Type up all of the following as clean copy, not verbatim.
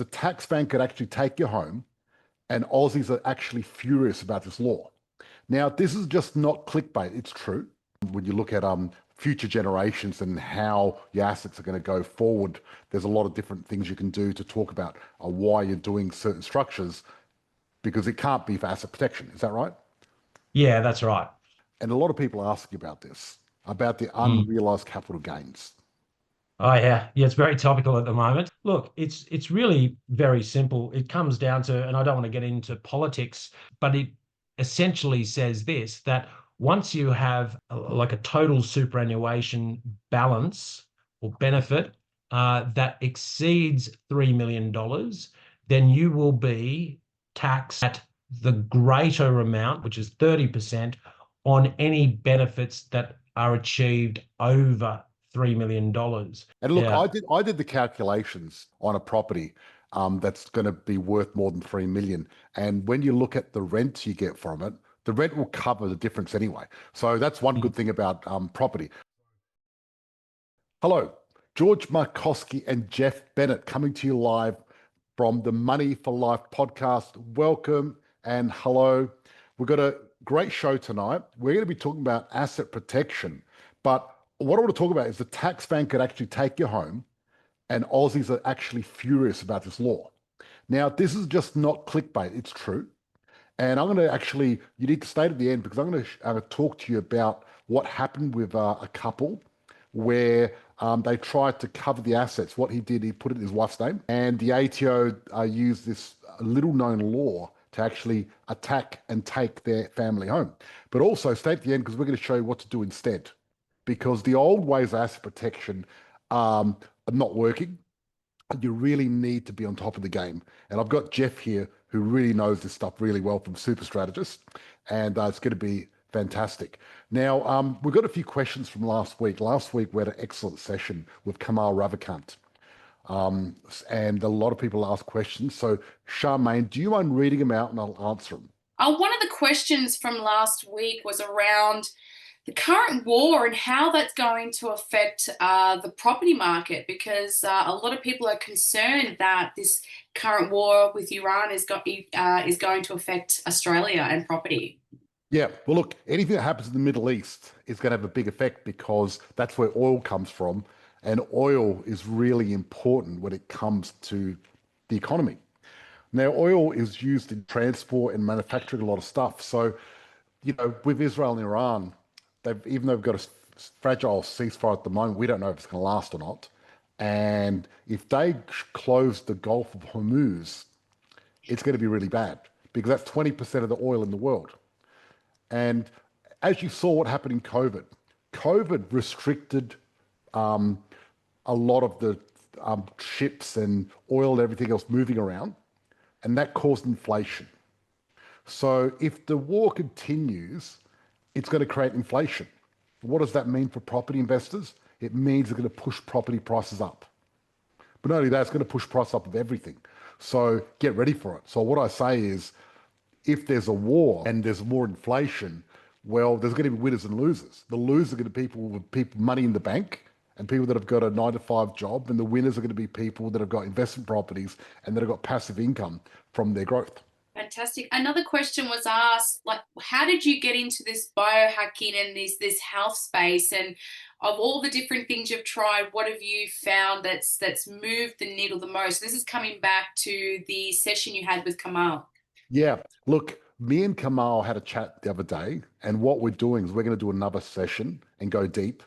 The Taxman could actually take you home, and Aussies are actually furious about this law. Now, this is just not clickbait, it's true. When you look at future generations and how your assets are going to go forward, there's a lot of different things you can do to talk about why you're doing certain structures, because it can't be for asset protection. Is that right? Yeah, that's right. And a lot of people ask you about this, about the Mm. unrealized capital gains. Oh yeah, yeah, it's very topical at the moment. Look, it's really very simple. It comes down to, and I don't want to get into politics, but it essentially says this, that once you have like a total superannuation balance or benefit that exceeds $3 million, then you will be taxed at the greater amount, which is 30%, on any benefits that are achieved over $3 million. And look, Yeah. I did the calculations on a property that's going to be worth more than 3 million. And when you look at the rent you get from it, the rent will cover the difference anyway. So that's one good thing about property. Hello, George Markoski and Jeff Bennett coming to you live from the Money for Life podcast. Welcome and hello. We've got a great show tonight. We're going to be talking about asset protection, but what I want to talk about is the Taxman could actually take you home, and Aussies are actually furious about this law. Now, this is just not clickbait, it's true. And I'm going to actually, you need to stay to the end because I'm going to talk to you about what happened with a couple where they tried to cover the assets. What he did, he put it in his wife's name, and the ATO used this little known law to actually attack and take their family home. But also stay at the end because we're going to show you what to do instead, because the old ways of asset protection are not working. You really need to be on top of the game. And I've got Jeff here who really knows this stuff really well from Super Strategist, and it's going to be fantastic. Now, we've got a few questions from last week. Last week, we had an excellent session with Kamal Ravikant, and a lot of people asked questions. So, Charmaine, do you mind reading them out and I'll answer them? One of the questions from last week was around the current war and how that's going to affect the property market, because a lot of people are concerned that this current war with Iran is going to affect Australia and property. Yeah, well, look, anything that happens in the Middle East is going to have a big effect because that's where oil comes from, and oil is really important when it comes to the economy. Now, oil is used in transport and manufacturing a lot of stuff. So, with Israel and Iran, even though they've got a fragile ceasefire at the moment, we don't know if it's going to last or not. And if they close the Gulf of Hormuz, it's going to be really bad because that's 20% of the oil in the world. And as you saw what happened in COVID, COVID restricted a lot of the ships and oil and everything else moving around, and that caused inflation. So if the war continues, it's going to create inflation. What does that mean for property investors? It means they're going to push property prices up. But not only that, it's going to push price up of everything. So get ready for it. So what I say is, if there's a war and there's more inflation, well, there's going to be winners and losers. The losers are going to be people with money in the bank and people that have got a 9-to-5 job, and the winners are going to be people that have got investment properties and that have got passive income from their growth. Fantastic. Another question was asked, like, how did you get into this biohacking and this health space? And of all the different things you've tried, what have you found that's moved the needle the most? This is coming back to the session you had with Kamal. Yeah, look, me and Kamal had a chat the other day, and what we're doing is we're going to do another session and go deep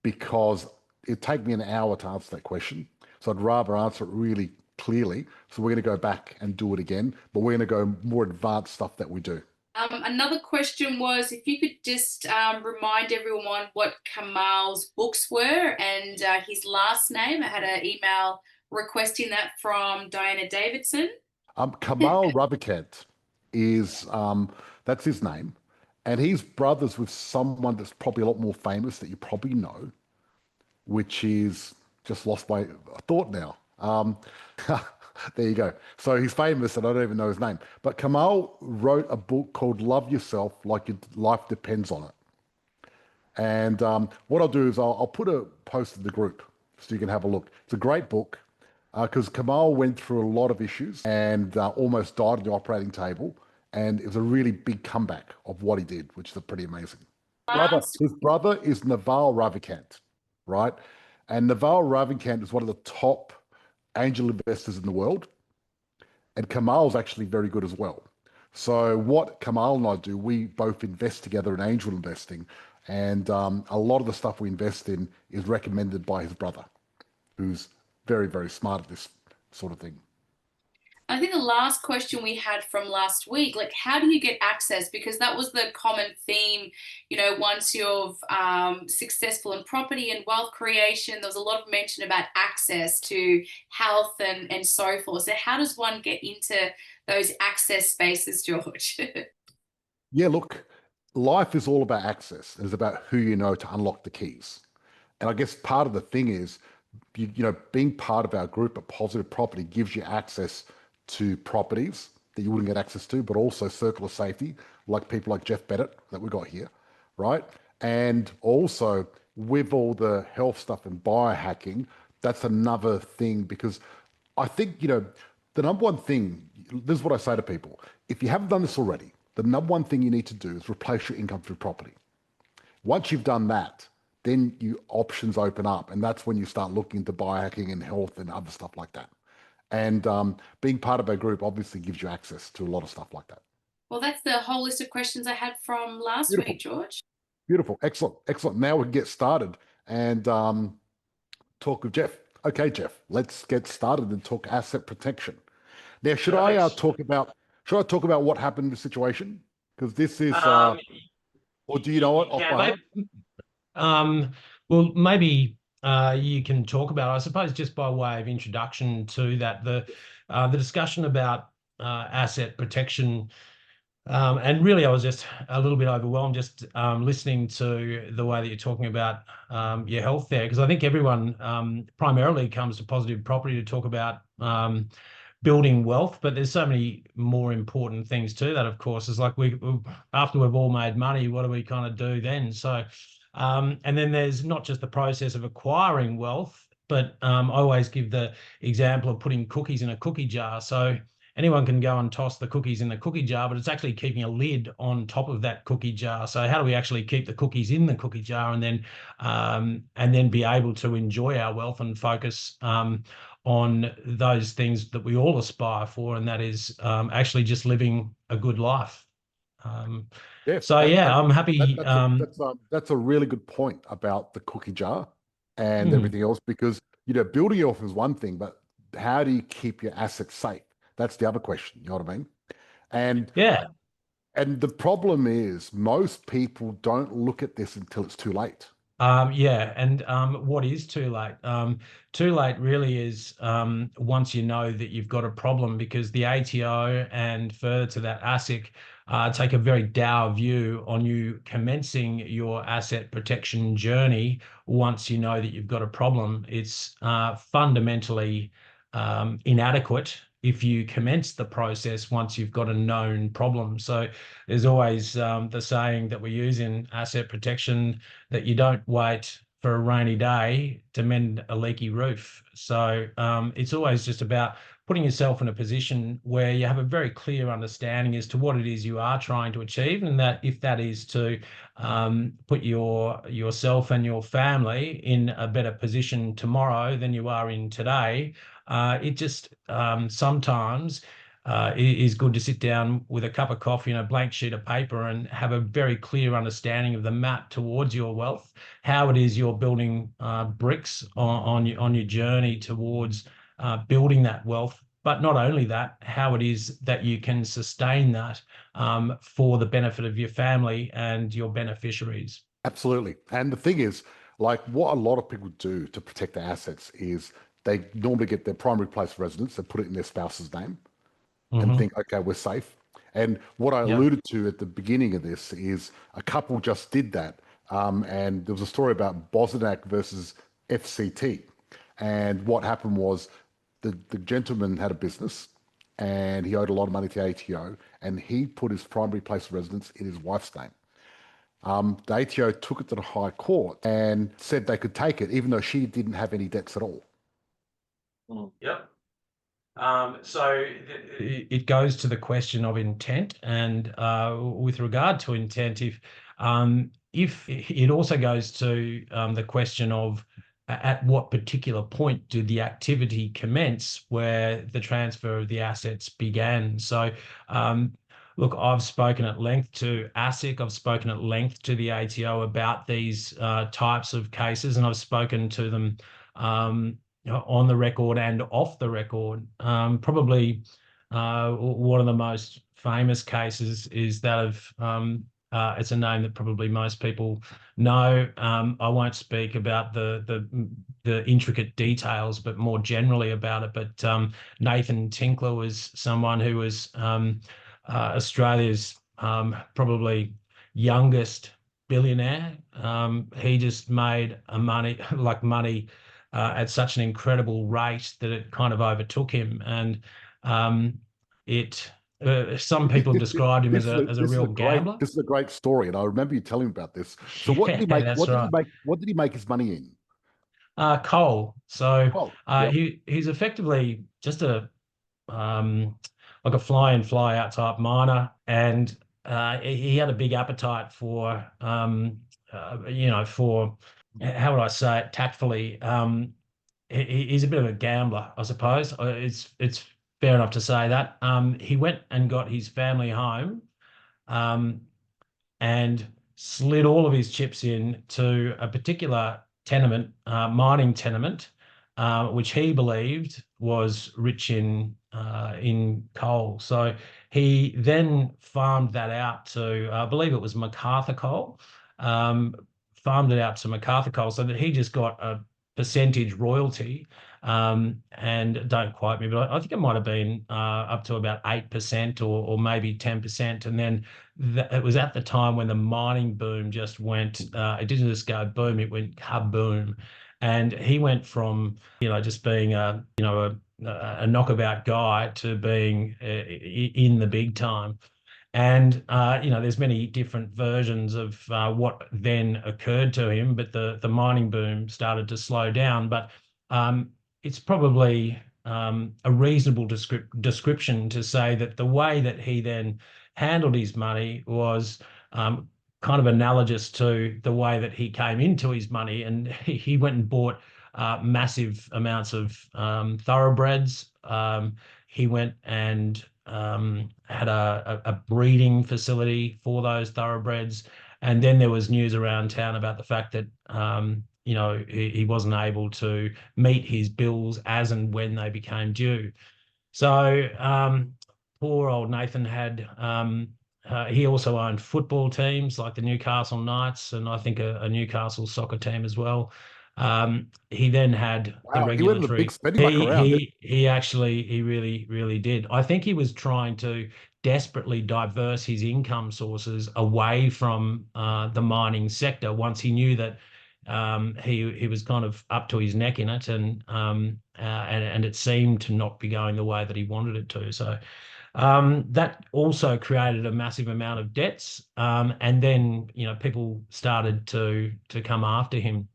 because it'd take me an hour to answer that question. So I'd rather answer it really clearly. So we're going to go back and do it again, but we're going to go more advanced stuff that we do. Another question was if you could just remind everyone what Kamal's books were and his last name. I had an email requesting that from Diana Davidson. Kamal Ravikant is, that's his name. And he's brothers with someone that's probably a lot more famous that you probably know, which is just lost my thought now. There you go. So he's famous and I don't even know his name. But Kamal wrote a book called Love Yourself Like Your Life Depends on It. And what I'll do is I'll put a post in the group so you can have a look. It's a great book. because Kamal went through a lot of issues and almost died on the operating table. And it was a really big comeback of what he did, which is pretty amazing. His brother is Naval Ravikant, right? And Naval Ravikant is one of the top angel investors in the world. And Kamal's actually very good as well. So what Kamal and I do, we both invest together in angel investing. And a lot of the stuff we invest in is recommended by his brother, who's very, very smart at this sort of thing. I think the last question we had from last week, like, how do you get access? Because that was the common theme, once you're successful in property and wealth creation, there was a lot of mention about access to health and so forth. So how does one get into those access spaces, George? Yeah, look, life is all about access. It's about who you know to unlock the keys. And I guess part of the thing is, being part of our group at Positive Property gives you access to properties that you wouldn't get access to, but also circle of safety, like people like Jeff Bennett that we got here, right? And also with all the health stuff and biohacking, that's another thing because I think, the number one thing, this is what I say to people. If you haven't done this already, the number one thing you need to do is replace your income through property. Once you've done that, then your options open up. And that's when you start looking into biohacking and health and other stuff like that. And being part of our group obviously gives you access to a lot of stuff like that. Well, that's the whole list of questions I had from last week, George. Beautiful. Excellent. Excellent. Now we can get started and talk with Jeff. Okay, Jeff, let's get started and talk asset protection. Now, should I talk about what happened in the situation? Because this is, or do you know it off by heart? Well, maybe you can talk about, I suppose, just by way of introduction to that, the discussion about asset protection. And really, I was just a little bit overwhelmed just listening to the way that you're talking about your health there, because I think everyone primarily comes to Positive Property to talk about building wealth, but there's so many more important things to that, of course. It's like after we've all made money, what do we kind of do then? So, and then there's not just the process of acquiring wealth, but I always give the example of putting cookies in a cookie jar. So anyone can go and toss the cookies in the cookie jar, but it's actually keeping a lid on top of that cookie jar. So how do we actually keep the cookies in the cookie jar and then be able to enjoy our wealth and focus on those things that we all aspire for, and that is actually just living a good life. Yes, I'm happy. That's a really good point about the cookie jar and everything else, because building your wealth is one thing, but how do you keep your assets safe? That's the other question. You know what I mean? And the problem is most people don't look at this until it's too late. What is too late? Too late really is once you know that you've got a problem, because the ATO and further to that ASIC take a very dour view on you commencing your asset protection journey once you know that you've got a problem. It's fundamentally inadequate if you commence the process once you've got a known problem. So there's always the saying that we use in asset protection that you don't wait for a rainy day to mend a leaky roof. So it's always just about putting yourself in a position where you have a very clear understanding as to what it is you are trying to achieve, and that if that is to put yourself and your family in a better position tomorrow than you are in today, it just sometimes it is good to sit down with a cup of coffee and a blank sheet of paper and have a very clear understanding of the map towards your wealth, how it is you're building bricks on your journey towards building that wealth. But not only that, how it is that you can sustain that for the benefit of your family and your beneficiaries. Absolutely. And the thing is, like, what a lot of people do to protect their assets is they normally get their primary place of residence and put it in their spouse's name and think, okay, we're safe. And what I alluded to at the beginning of this is a couple just did that. And there was a story about Bosniak versus FCT. And what happened was the gentleman had a business and he owed a lot of money to ATO, and he put his primary place of residence in his wife's name. The ATO took it to the High Court and said they could take it, even though she didn't have any debts at all. Yep. So it goes to the question of intent, and with regard to intent, if it also goes to the question of at what particular point did the activity commence where the transfer of the assets began. So look, I've spoken at length to ASIC, I've spoken at length to the ATO about these types of cases, and I've spoken to them on the record and off the record. Probably one of the most famous cases is that of it's a name that probably most people know. I won't speak about the intricate details, but more generally about it. But Nathan Tinkler was someone who was Australia's probably youngest billionaire. He just made money at such an incredible rate that it kind of overtook him, and some people have described him as a real gambler. This is a great story, and I remember you telling me about this. So what did he make? That's right. What did he make his money in? Coal. So Yep. he's effectively just a like a fly in, fly out type miner, and he had a big appetite for for, how would I say it tactfully? He's a bit of a gambler, I suppose. It's fair enough to say that. He went and got his family home, and slid all of his chips in to a particular tenement, mining tenement, which he believed was rich in coal. So he then farmed that out to, I believe it was MacArthur Coal, farmed it out to MacArthur Coal, so that he just got a percentage royalty. And don't quote me, but I think it might have been up to about 8% or maybe 10%. And then it was at the time when the mining boom just went, it didn't just go boom, it went kaboom. And he went from, just being a knockabout guy to being in the big time. And there's many different versions of what then occurred to him, but the mining boom started to slow down. But it's probably a reasonable description to say that the way that he then handled his money was kind of analogous to the way that he came into his money, and he went and bought massive amounts of thoroughbreds. He went and had a breeding facility for those thoroughbreds, and then there was news around town about the fact that he wasn't able to meet his bills as and when they became due. So poor old Nathan had. He also owned football teams like the Newcastle Knights, and I think a Newcastle soccer team as well. He then had the regulatory. He went on a big spending muck around. He really, really did. I think he was trying to desperately diverse his income sources away from the mining sector once he knew that he was kind of up to his neck in it, and it seemed to not be going the way that he wanted it to. So that also created a massive amount of debts, and then people started to come after him.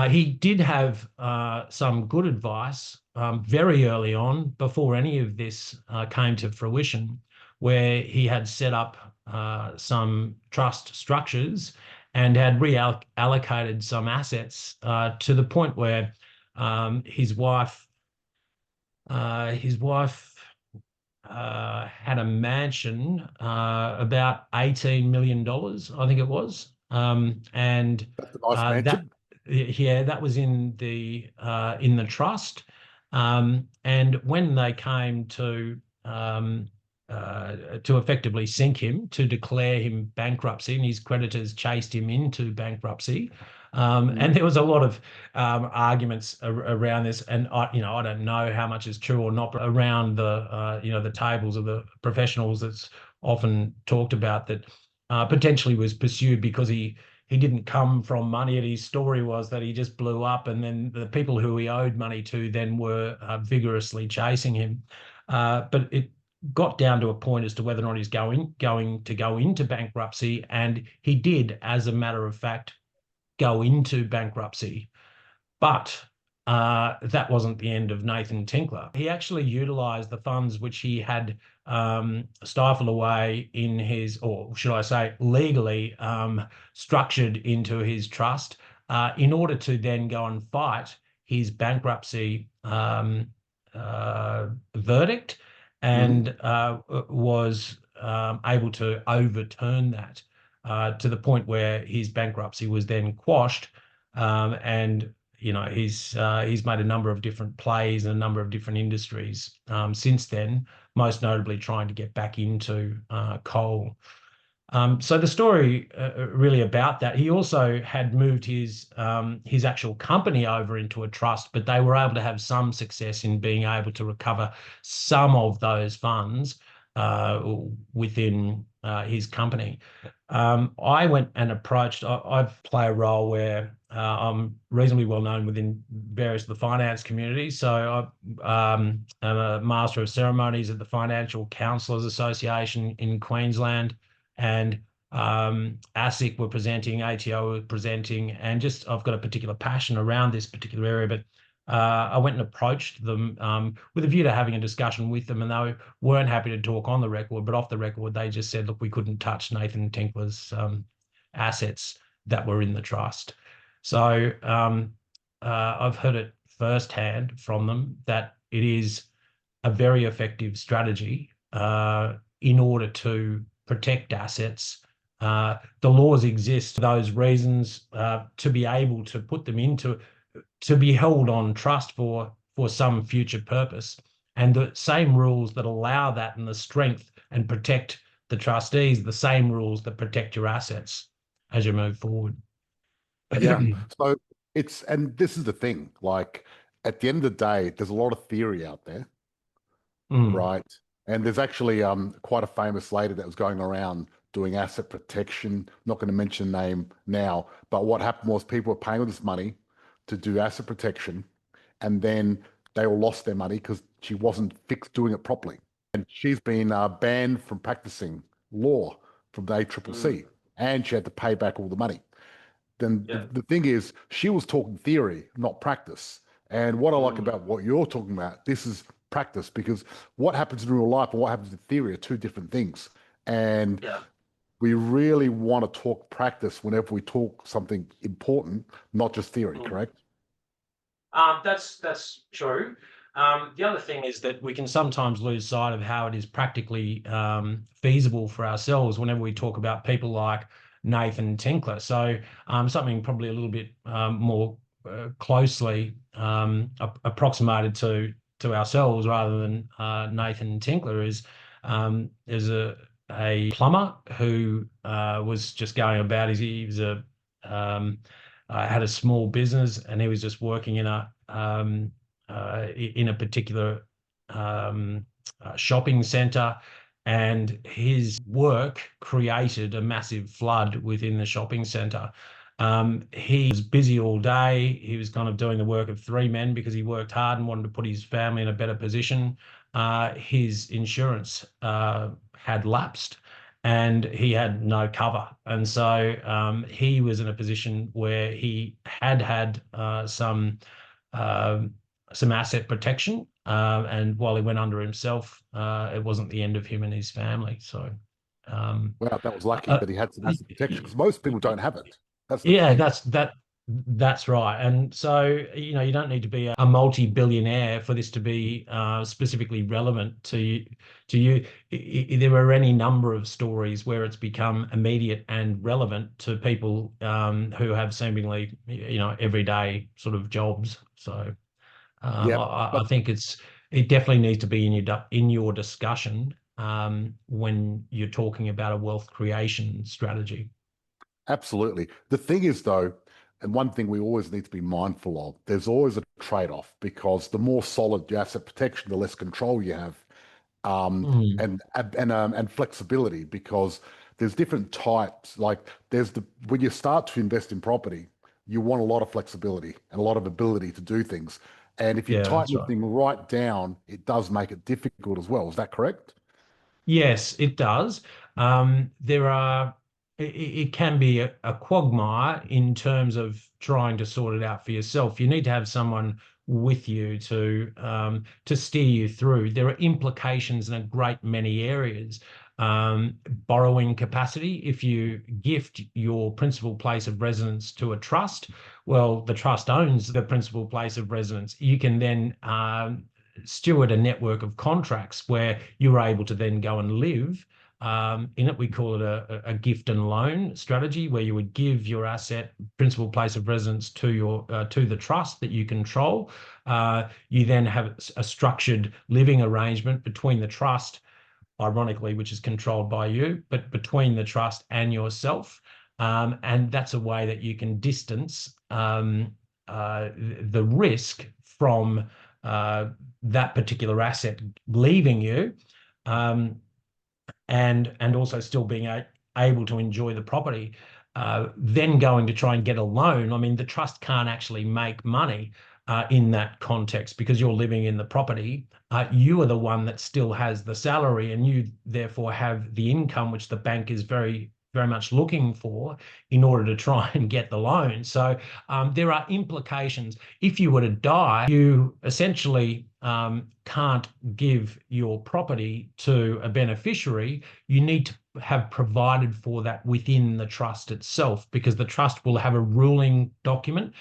He did have some good advice very early on, before any of this came to fruition, where he had set up some trust structures and had reallocated some assets to the point where his wife had a mansion about $18 million, I think it was, and that's a nice mansion. that was in the trust, and when they came to effectively sink him, to declare him bankruptcy, and his creditors chased him into bankruptcy. And there was a lot of arguments around this, and I don't know how much is true or not, but around the tables of the professionals, that's often talked about, that potentially was pursued because he didn't come from money, and his story was that he just blew up, and then the people who he owed money to then were vigorously chasing him. But it got down to a point as to whether or not he's going to go into bankruptcy, and he did, as a matter of fact, go into bankruptcy. But that wasn't the end of Nathan Tinkler. He actually utilized the funds which he had stifled away in his, or should I say, legally structured into his trust in order to then go and fight his bankruptcy verdict, and was able to overturn that to the point where his bankruptcy was then quashed, and he's made a number of different plays in a number of different industries since then, most notably trying to get back into coal. So the story really about that, he also had moved his actual company over into a trust, but they were able to have some success in being able to recover some of those funds within his company. I went and approached, I play a role where I'm reasonably well known within various of the finance communities. So I'm a Master of Ceremonies at the Financial Counsellors Association in Queensland, and ASIC were presenting, ATO were presenting, and just I've got a particular passion around this particular area. But I went and approached them with a view to having a discussion with them, and they weren't happy to talk on the record, but off the record, they just said, look, we couldn't touch Nathan Tinkler's assets that were in the trust. So I've heard it firsthand from them that it is a very effective strategy in order to protect assets. The laws exist for those reasons, to be able to put them into, to be held on trust for some future purpose. And the same rules that allow that and the strength and protect the trustees, the same rules that protect your assets as you move forward. Yeah. So and this is the thing, like at the end of the day, there's a lot of theory out there, right? And there's actually quite a famous lady that was going around doing asset protection. Not going to mention the name now, but what happened was people were paying all this money to do asset protection, and then they all lost their money because she wasn't doing it properly. And she's been banned from practicing law from the ACCC, and she had to pay back all the money. Then the thing is, she was talking theory, not practice. And what I like about what you're talking about, this is practice, because what happens in real life and what happens in theory are two different things. And we really want to talk practice whenever we talk something important, not just theory, correct? That's true. The other thing is that we can sometimes lose sight of how it is practically feasible for ourselves whenever we talk about people like Nathan Tinkler. So something probably a little bit more closely approximated to ourselves rather than Nathan Tinkler is there's a plumber who was just going about he was had a small business, and he was just working in a particular shopping centre, and his work created a massive flood within the shopping centre. He was busy all day. He was kind of doing the work of three men because he worked hard and wanted to put his family in a better position. His insurance had lapsed, and he had no cover. And so he was in a position where he had some asset protection. And while he went under himself, it wasn't the end of him and his family. So, wow, that was lucky that he had some asset protection, because most people don't have it. That's right. And so, you don't need to be a multi-billionaire for this to be specifically relevant to you. There are any number of stories where it's become immediate and relevant to people who have seemingly, everyday sort of jobs. So I think it definitely needs to be in your discussion when you're talking about a wealth creation strategy. Absolutely. The thing is, though, and one thing we always need to be mindful of, there's always a trade-off, because the more solid your asset protection, the less control you have, and flexibility, because there's different types. Like when you start to invest in property, you want a lot of flexibility and a lot of ability to do things. And if you tighten the thing right down, it does make it difficult as well. Is that correct? Yes, it does. It can be a quagmire in terms of trying to sort it out for yourself. You need to have someone with you to steer you through. There are implications in a great many areas. Borrowing capacity. If you gift your principal place of residence to a trust, well, the trust owns the principal place of residence. You can then steward a network of contracts where you're able to then go and live in it. We call it a gift and loan strategy, where you would give your asset, principal place of residence, to the trust that you control. You then have a structured living arrangement between the trust, ironically, which is controlled by you, but between the trust and yourself. And that's a way that you can distance the risk from that particular asset leaving you, and also still being able to enjoy the property. Then going to try and get a loan. I mean, the trust can't actually make money in that context, because you're living in the property. You are the one that still has the salary, and you therefore have the income, which the bank is very, very much looking for in order to try and get the loan. So there are implications. If you were to die, you essentially can't give your property to a beneficiary. You need to have provided for that within the trust itself, because the trust will have a ruling document.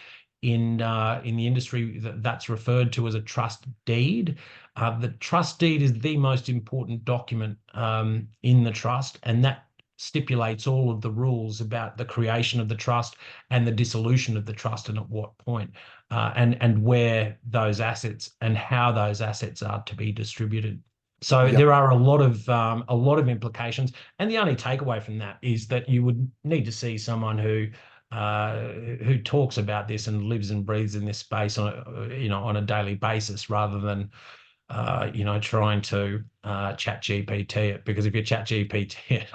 In the industry, that's referred to as a trust deed. The trust deed is the most important document in the trust, and that stipulates all of the rules about the creation of the trust and the dissolution of the trust, and at what point, and where those assets and how those assets are to be distributed. So Yep. there are a lot of implications, and the only takeaway from that is that you would need to see someone who talks about this and lives and breathes in this space on a daily basis, rather than trying to chat GPT it. Because if you chat GPT it,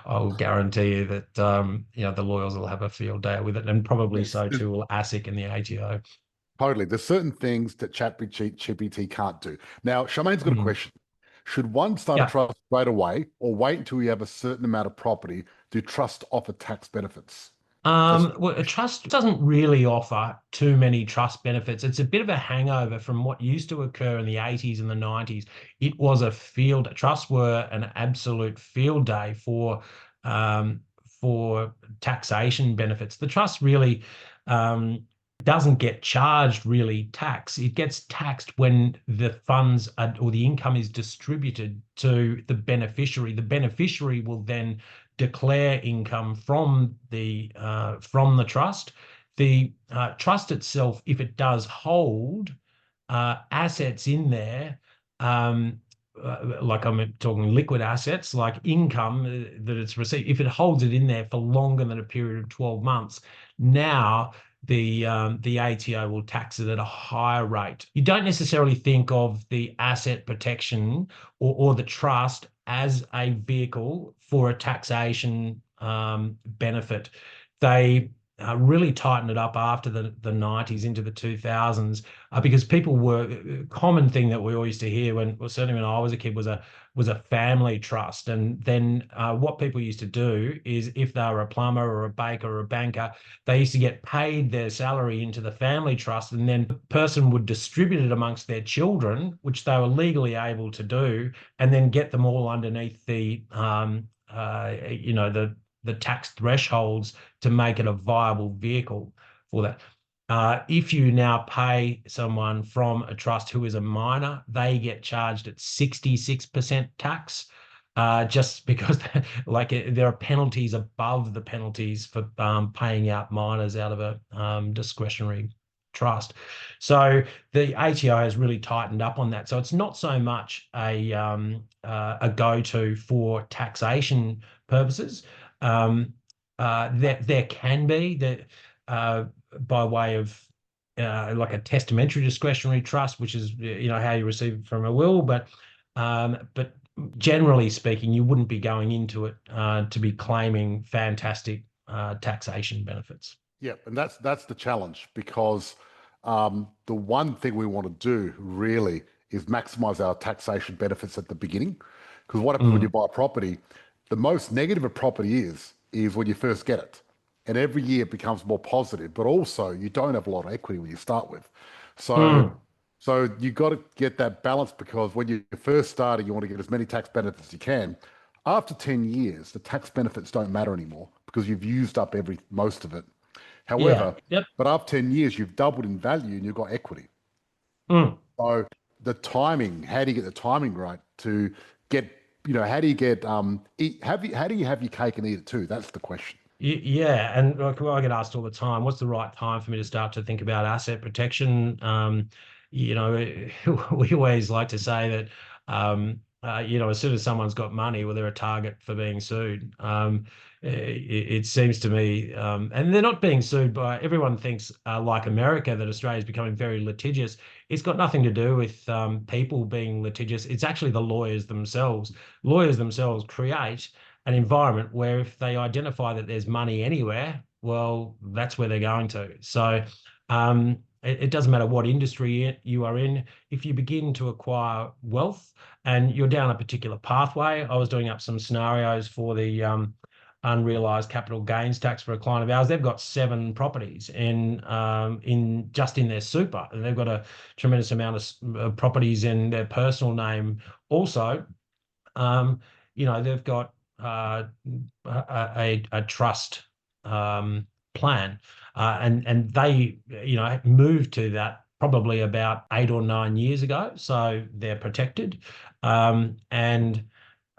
I'll guarantee you that the lawyers will have a field day with it, and probably Yes. so too will ASIC and the ATO. Totally. There's certain things that ChatGPT can't do. Now, Charmaine's got a question. Should one start a trust right away, or wait until you have a certain amount of property? Do trusts offer tax benefits? Well, a trust doesn't really offer too many trust benefits. It's a bit of a hangover from what used to occur in the 80s and the 90s. Trusts were an absolute field day for taxation benefits. The trust really doesn't get charged really tax. It gets taxed when the funds or the income is distributed to the beneficiary. The beneficiary will then declare income from the trust. The trust itself, if it does hold assets in there, like I'm talking liquid assets, like income that it's received, if it holds it in there for longer than a period of 12 months, now the ATO will tax it at a higher rate. You don't necessarily think of the asset protection or the trust as a vehicle for a taxation benefit. They really tightened it up after the 90s into the 2000s, because common thing that we always used to hear certainly when I was a kid was a family trust. And then what people used to do is, if they were a plumber or a baker or a banker, they used to get paid their salary into the family trust, and then the person would distribute it amongst their children, which they were legally able to do, and then get them all underneath the tax thresholds to make it a viable vehicle for that. If you now pay someone from a trust who is a minor, they get charged at 66% tax, just because there are penalties above the penalties for paying out minors out of a discretionary trust. So the ATO has really tightened up on that. So it's not so much a go-to for taxation purposes. There can be that by way of like a testamentary discretionary trust, which is how you receive it from a will, but generally speaking, you wouldn't be going into it to be claiming fantastic taxation benefits. Yeah, and that's the challenge, because the one thing we want to do really is maximize our taxation benefits at the beginning. Because what happens when you buy a property, the most negative a property is when you first get it. And every year it becomes more positive, but also you don't have a lot of equity when you start with. So, so you got to get that balance because when you're first starting, you want to get as many tax benefits as you can. After 10 years, the tax benefits don't matter anymore because you've used up most of it. Yeah. However, Yep. but after 10 years, you've doubled in value and you've got equity. Mm. So the timing, how do you get the timing right to get, how do you get, how do you have your cake and eat it too? That's the question. Yeah, and like, well, I get asked all the time, what's the right time for me to start to think about asset protection? You know, we always like to say that, as soon as someone's got money, well, they're a target for being sued. It seems to me, and they're not being sued by, everyone thinks, like America, that Australia is becoming very litigious. It's got nothing to do with people being litigious. It's actually the lawyers themselves. Lawyers themselves create an environment where if they identify that there's money anywhere, well, that's where they're going to. So it doesn't matter what industry you are in. If you begin to acquire wealth and you're down a particular pathway, I was doing up some scenarios for the unrealized capital gains tax for a client of ours. They've got 7 properties in just in their super, and they've got a tremendous amount of properties in their personal name also. They've got a trust plan, and they moved to that probably about 8 or 9 years ago, so they're protected, and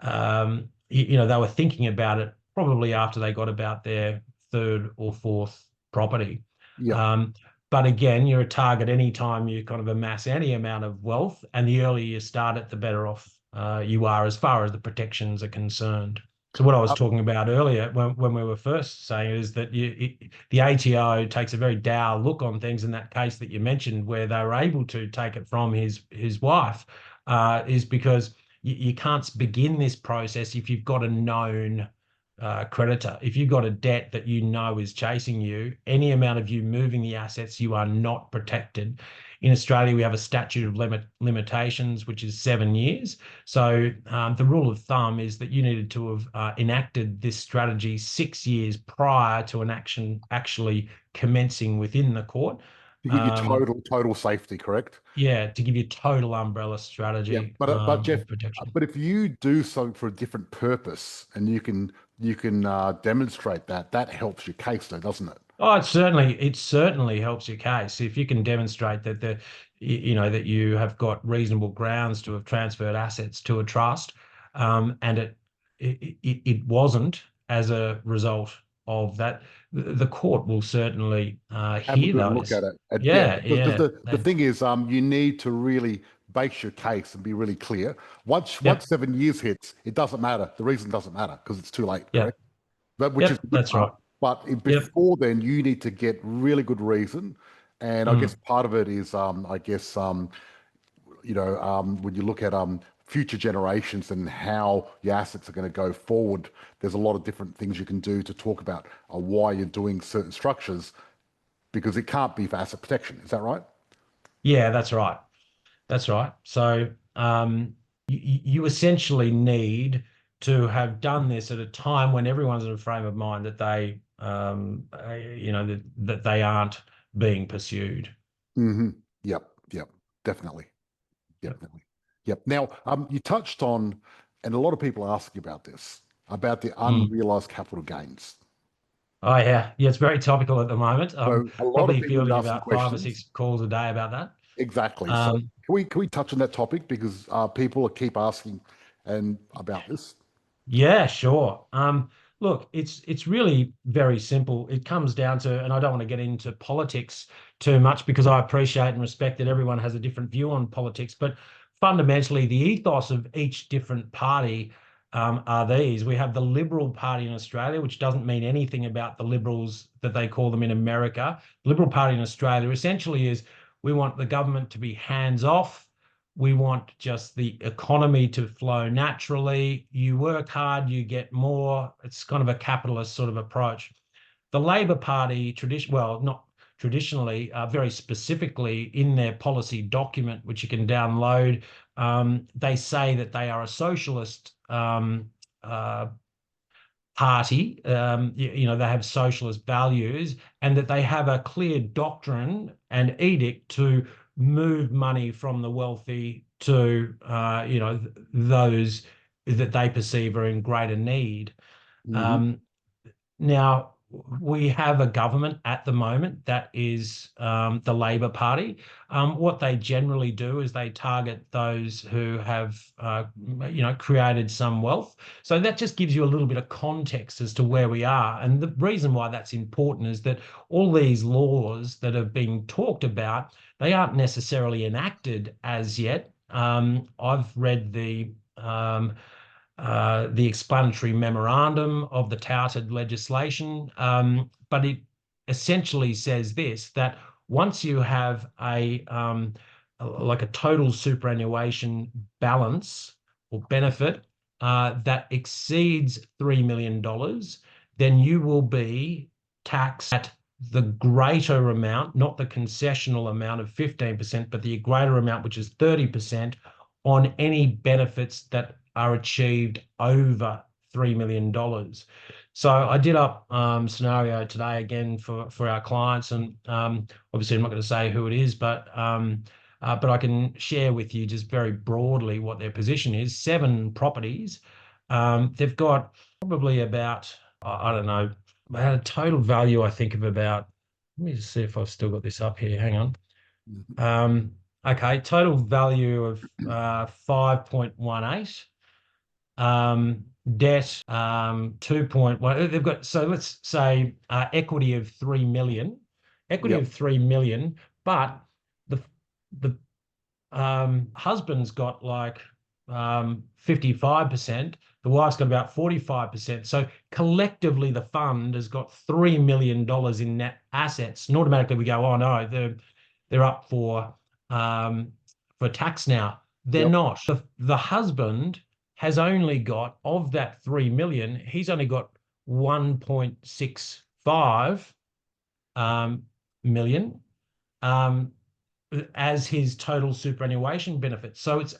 they were thinking about it probably after they got about their 3rd or 4th property. Yeah. But again, you're a target anytime you kind of amass any amount of wealth, and the earlier you start it, the better off you are as far as the protections are concerned. So what I was talking about earlier when we were first saying is that the ATO takes a very dour look on things. In that case that you mentioned, where they were able to take it from his wife, is because you can't begin this process if you've got a known creditor. If you've got a debt that is chasing you, any amount of you moving the assets, you are not protected. In Australia, we have a statute of limitations, which is 7 years. So the rule of thumb is that you needed to have enacted this strategy 6 years prior to an action actually commencing within the court. To give you total safety, correct? Yeah, to give you total umbrella Yeah, strategy but Jeff, of protection. but if you do something for a different purpose and you can demonstrate that helps your case, though, doesn't it? Oh, it certainly helps your case if you can demonstrate that that you have got reasonable grounds to have transferred assets to a trust, and it wasn't as a result of that. The court will certainly Have a hear good look those. at it. Yeah, Yeah, because yeah, the thing is, you need to really base your case and be really clear. Once yep, 7 years hits, it doesn't matter. The reason doesn't matter because it's too late, yep, correct? But which is yep. the good That's part. right. But Yep. before then, you need to get really good reason. And I guess Mm. part of it is, when you look at future generations and how your assets are going to go forward, there's a lot of different things you can do to talk about why you're doing certain structures because it can't be for asset protection. Is that right? Yeah, that's right. That's right. So you essentially need to have done this at a time when everyone's in a frame of mind that that they aren't being pursued. Mm-hmm. Yep. Yep. Definitely. Yep. Definitely. Yep. Now, you touched on, and a lot of people are asking about this, about the Mm. unrealized capital gains. Oh yeah, yeah. It's very topical at the moment. I'm So a lot of probably people are fielding asking about 5 or questions. 6 calls a day about that. Exactly. So Um, can we touch on that topic because people keep asking and about this? Yeah, sure. Look, it's really very simple. It comes down to, and I don't want to get into politics too much because I appreciate and respect that everyone has a different view on politics, but fundamentally, the ethos of each different party are these. We have the Liberal Party in Australia, which doesn't mean anything about the Liberals that they call them in America. The Liberal Party in Australia essentially is we want the government to be hands off. We want just the economy to flow naturally. You work hard, you get more. It's kind of a capitalist sort of approach. The Labor Party, not traditionally, very specifically in their policy document, which you can download, they say that they are a socialist uh, party. They have socialist values, and that they have a clear doctrine and edict to move money from the wealthy to those that they perceive are in greater need. Now, we have a government at the moment that is the Labor Party. What they generally do is they target those who have, created some wealth. So that just gives you a little bit of context as to where we are. And the reason why that's important is that all these laws that have been talked about, they aren't necessarily enacted as yet. I've read the explanatory memorandum of the touted legislation, but it essentially says this, that once you have a total superannuation balance or benefit that exceeds $3 million, then you will be taxed at the greater amount, not the concessional amount of 15%, but the greater amount, which is 30%, on any benefits that are achieved over $3 million. So I did up scenario today again for our clients, and obviously I'm not going to say who it is, but I can share with you just very broadly what their position is. 7 properties. They've got probably about, I don't know, about a total value, I think, of about, let me just see if I've still got this up here. Hang on. Okay, total value of 5.18. Debt 2.1. They've got, so let's say equity of 3 million. Equity of 3 million, but the husband's got like 55%, the wife's got about 45%. So collectively the fund has got $3 million in net assets. And automatically we go, oh no, they're up for tax now. They're not. The husband has only got, of that 3 million, he's only got 1.65 million as his total superannuation benefit. So it's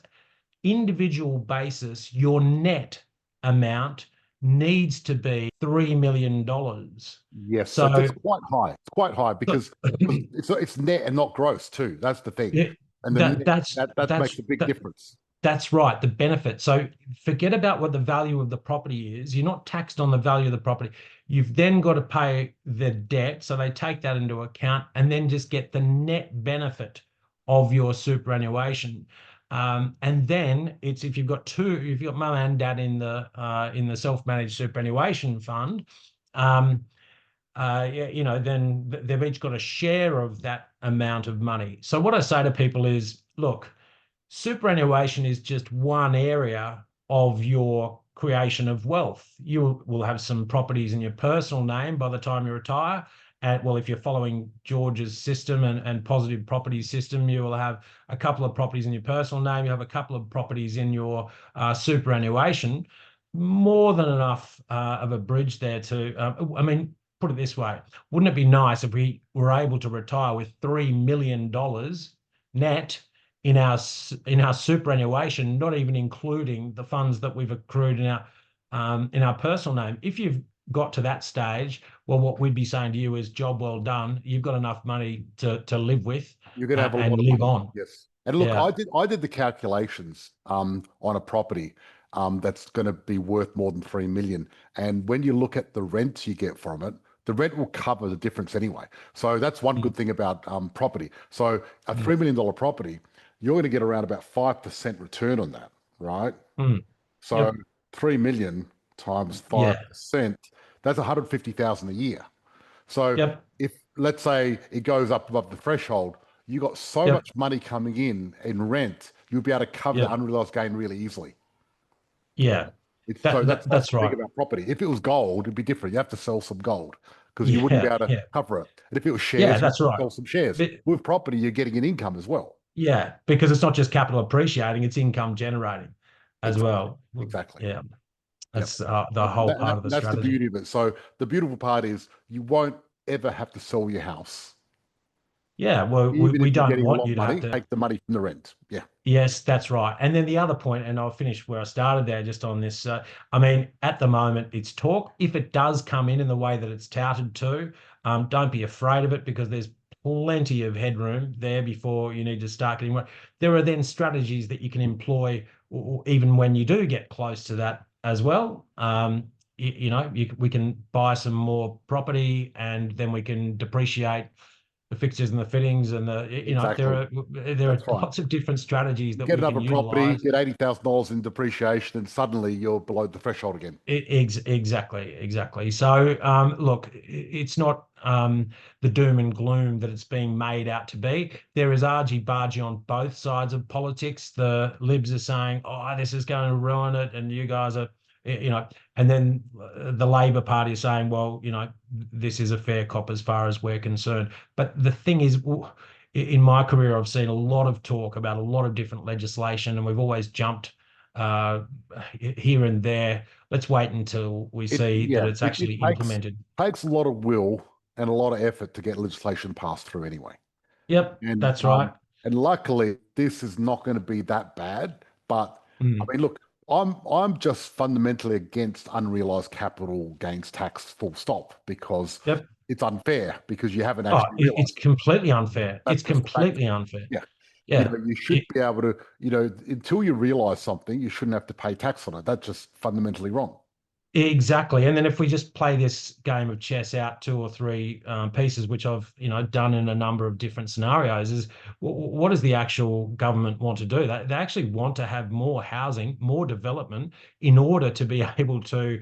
individual basis, your net amount needs to be $3 million. Yes, so it's quite high. It's quite high because it's net and not gross too. That's the thing. Yeah, And that makes a big difference. That's right, the benefit. So forget about what the value of the property is. You're not taxed on the value of the property. You've then got to pay the debt. So they take that into account and then just get the net benefit of your superannuation. And then it's, if you've got mum and dad in the self-managed superannuation fund, then they've each got a share of that amount of money. So what I say to people is, look, superannuation is just one area of your creation of wealth. You will have some properties in your personal name by the time you retire. And well, if you're following George's system and positive property system, you will have a couple of properties in your personal name. You have a couple of properties in your superannuation. More than enough of a bridge there to, put it this way, wouldn't it be nice if we were able to retire with $3 million net in our superannuation, not even including the funds that we've accrued in our personal name? If you've got to that stage, well, what we'd be saying to you is, job well done. You've got enough money to live with. You're going to have a lot and of live money. on. Yes. And look, I did the calculations on a property that's going to be worth more than 3 million. And when you look at the rent you get from it, the rent will cover the difference anyway. So that's one good thing about property. So a $3 million property, you're going to get around about 5% return on that, right? So 3 million times 5%, that's 150,000 a year. So if, let's say, it goes up above the threshold, you got so much money coming in rent, you'll be able to cover the unrealized gain really easily. So that's the thing about property. If it was gold, it'd be different. You have to sell some gold because you wouldn't be able to cover it. And if it was shares, you have to sell some shares. With property, you're getting an income as well. Yeah, because it's not just capital appreciating, it's income generating as well. Exactly. Yeah. That's the whole part of the strategy. That's the beauty of it. So the beautiful part is you won't ever have to sell your house. Yeah, well, we don't want you to have to take the money from the rent. Yeah. Yes, that's right. And then the other point, and I'll finish where I started there, just on this. At the moment, it's talk. If it does come in the way that it's touted to, don't be afraid of it, because there's plenty of headroom there before you need to start getting work. There are then strategies that you can employ even when you do get close to that as well. We can buy some more property, and then we can depreciate the fixtures and the fittings, and Exactly. there are That's right. lots of different strategies You that get we can another property, utilize. get $80,000 in depreciation, and suddenly you're below the threshold again. Exactly. So, look, it's not the doom and gloom that it's being made out to be. There is argy-bargy on both sides of politics. The Libs are saying, "Oh, this is going to ruin it," and you guys are, and then the Labor Party is saying, "Well, this is a fair cop as far as we're concerned." But the thing is, in my career, I've seen a lot of talk about a lot of different legislation, and we've always jumped here and there. Let's wait until we see that it's actually implemented. Takes a lot of will and a lot of effort to get legislation passed through anyway. Yep, And that's right. and luckily this is not going to be that bad. But I mean, look, I'm just fundamentally against unrealized capital gains tax, full stop, because Yep. it's unfair because you haven't Oh, actually it's realized. completely unfair. That's It's just the fact. completely unfair. Yeah. Yeah. You should be able to, until you realize something, you shouldn't have to pay tax on it. That's just fundamentally wrong. Exactly. And then if we just play this game of chess out two or three pieces, which I've done in a number of different scenarios, is what does the actual government want to do? They actually want to have more housing, more development, in order to be able to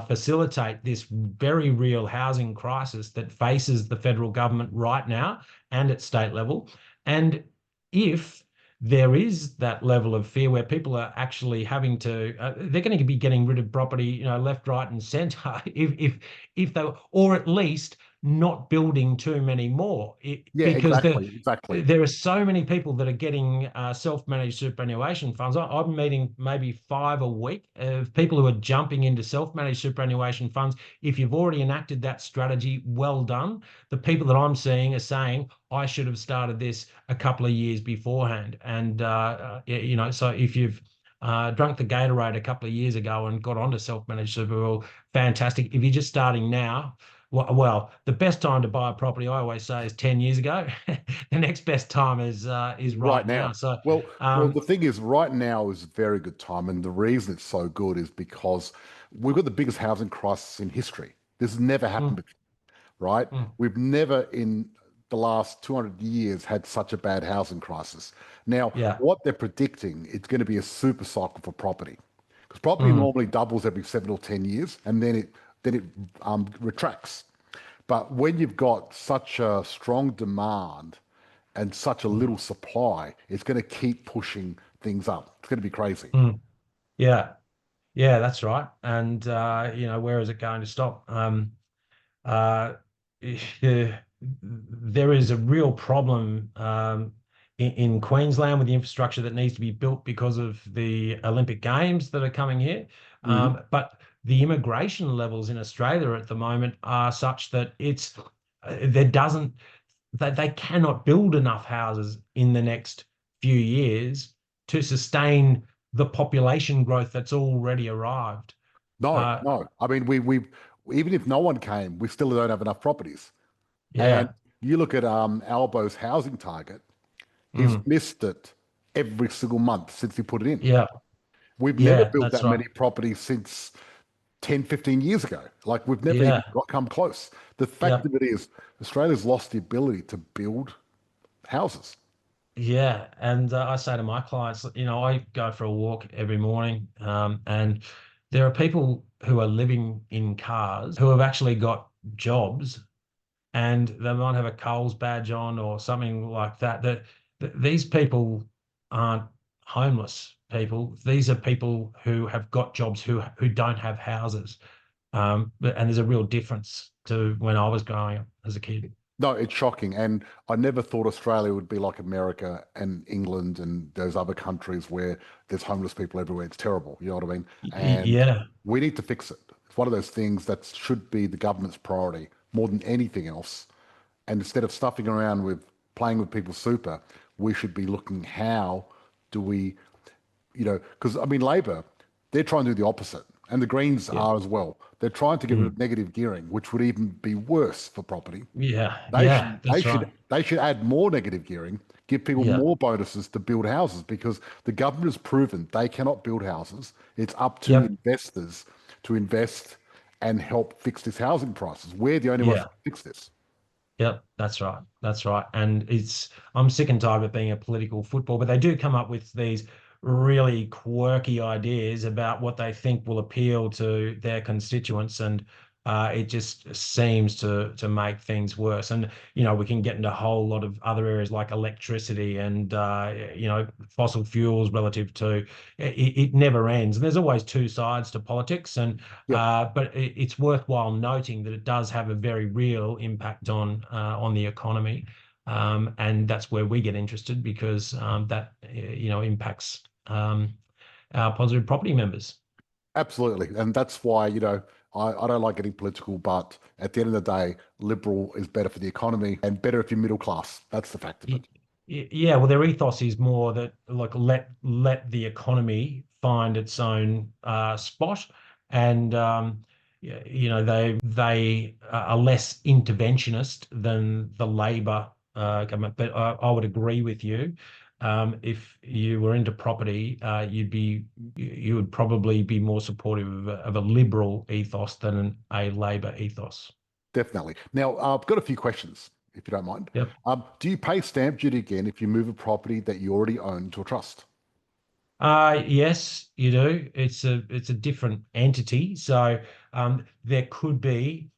facilitate this very real housing crisis that faces the federal government right now and at state level. And if there is that level of fear where people are actually having to they're going to be getting rid of property left, right and center if they, or at least not building too many more, Yeah, because exactly. there are so many people that are getting self-managed superannuation funds. I'm meeting maybe 5 a week of people who are jumping into self-managed superannuation funds. If you've already enacted that strategy, well done. The people that I'm seeing are saying, I should have started this a couple of years beforehand. And, so if you've drunk the Gatorade a couple of years ago and got onto self-managed super, well, fantastic. If you're just starting now, well, the best time to buy a property, I always say, is 10 years ago. The next best time is right now. So, Well, the thing is, right now is a very good time, and the reason it's so good is because we've got the biggest housing crisis in history. This has never happened before, right? We've never in the last 200 years had such a bad housing crisis. Now, what they're predicting, it's going to be a super cycle for property, because property normally doubles every 7 or 10 years, and then it retracts. But when you've got such a strong demand and such a little supply, it's going to keep pushing things up. It's going to be crazy. Yeah, that's right. And where is it going to stop? Uh, there is a real problem in Queensland with the infrastructure that needs to be built because of the Olympic Games that are coming here. But the immigration levels in Australia at the moment are such that they cannot build enough houses in the next few years to sustain the population growth that's already arrived. No. I mean, we even if no one came, we still don't have enough properties. And Yeah. you look at Albo's housing target, he's missed it every single month since he put it in. Yeah. We've never built That's that right. many properties since 10, 15 years ago. Like, we've never Yeah. even come close. The Yeah. fact of it is, Australia's lost the ability to build houses. Yeah. And I say to my clients, I go for a walk every morning, and there are people who are living in cars who have actually got jobs, and they might have a Coles badge on or something like that. That these people aren't homeless people. These are people who have got jobs who don't have houses. And there's a real difference to when I was growing up as a kid. No, it's shocking. And I never thought Australia would be like America and England and those other countries where there's homeless people everywhere. It's terrible. You know what I mean? And Yeah. we need to fix it. It's one of those things that should be the government's priority more than anything else. And instead of stuffing around with playing with people's super, we should be looking how do we, because I mean, Labor, they're trying to do the opposite. And the Greens Yeah. are as well. They're trying to get rid of negative gearing, which would even be worse for property. Yeah. They Yeah. should they That's right. should they should add more negative gearing, give people Yeah. more bonuses to build houses because the government has proven they cannot build houses. It's up to Yep. investors to invest and help fix this housing prices. We're the only ones Yeah. that fix this. Yep, that's right. That's right. And I'm sick and tired of it being a political football, but they do come up with these really quirky ideas about what they think will appeal to their constituents. And it just seems to make things worse. And, we can get into a whole lot of other areas like electricity and, fossil fuels relative to it never ends. And there's always two sides to politics. And Yep. but it's worthwhile noting that it does have a very real impact on the economy, and that's where we get interested because that impacts our positive property members. Absolutely. And that's why, I don't like getting political, but at the end of the day, liberal is better for the economy and better if you're middle class. That's the fact of it. Yeah, well, their ethos is more that like let the economy find its own spot, and they are less interventionist than the Labor government. But I would agree with you. If you were into property, you would probably be more supportive of a liberal ethos than a Labor ethos. Definitely. Now, I've got a few questions, if you don't mind. Yep. Do you pay stamp duty again if you move a property that you already own to a trust? Yes, you do. It's a different entity, so there could be